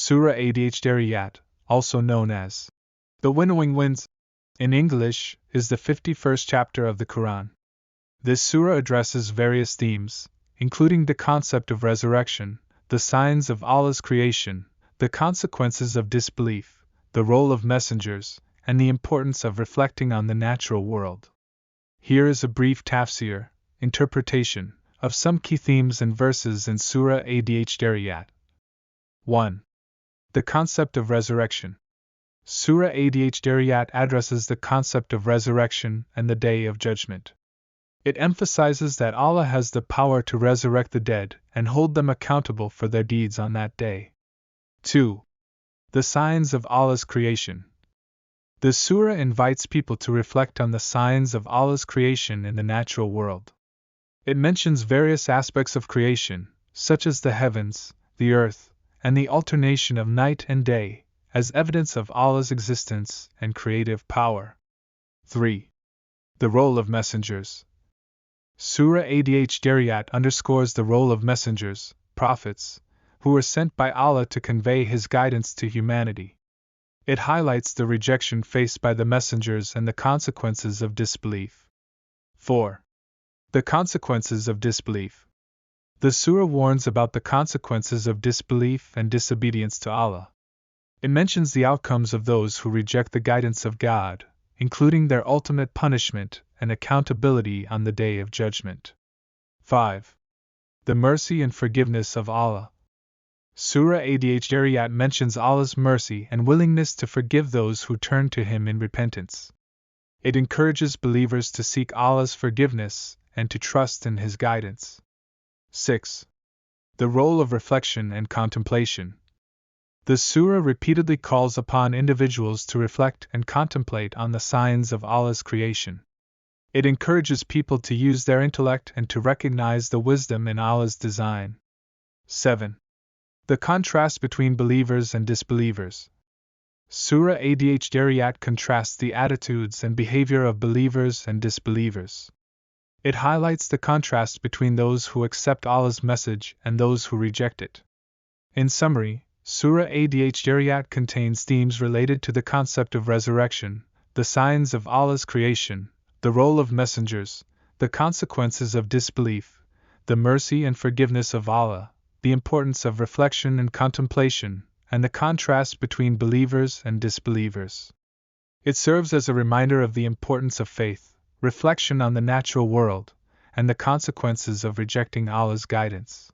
Surah Adh-Dhariyat, also known as the Winnowing Winds, in English, is the 51st chapter of the Qur'an. This surah addresses various themes, including the concept of resurrection, the signs of Allah's creation, the consequences of disbelief, the role of messengers, and the importance of reflecting on the natural world. Here is a brief tafseer, interpretation, of some key themes and verses in Surah Adh-Dhariyat. 1. The concept of resurrection. Surah Adh-Dhariyat addresses the concept of resurrection and the Day of Judgment. It emphasizes that Allah has the power to resurrect the dead and hold them accountable for their deeds on that day. 2. The signs of Allah's creation. The surah invites people to reflect on the signs of Allah's creation in the natural world. It mentions various aspects of creation, such as the heavens, the earth, and the alternation of night and day, as evidence of Allah's existence and creative power. 3. The role of messengers. Surah Adh-Dhariyat underscores the role of messengers, prophets, who were sent by Allah to convey His guidance to humanity. It highlights the rejection faced by the messengers and the consequences of disbelief. 4. The consequences of disbelief. The surah warns about the consequences of disbelief and disobedience to Allah. It mentions the outcomes of those who reject the guidance of God, including their ultimate punishment and accountability on the Day of Judgment. 5. The mercy and forgiveness of Allah. Surah Adh-Dhariyat mentions Allah's mercy and willingness to forgive those who turn to Him in repentance. It encourages believers to seek Allah's forgiveness and to trust in His guidance. 6. The role of reflection and contemplation. The surah repeatedly calls upon individuals to reflect and contemplate on the signs of Allah's creation. It encourages people to use their intellect and to recognize the wisdom in Allah's design. 7. The contrast between believers and disbelievers. Surah Adh-Dhariyat contrasts the attitudes and behavior of believers and disbelievers. It highlights the contrast between those who accept Allah's message and those who reject it. In summary, Surah Adh-Dhariyat contains themes related to the concept of resurrection, the signs of Allah's creation, the role of messengers, the consequences of disbelief, the mercy and forgiveness of Allah, the importance of reflection and contemplation, and the contrast between believers and disbelievers. It serves as a reminder of the importance of faith, reflection on the natural world, and the consequences of rejecting Allah's guidance.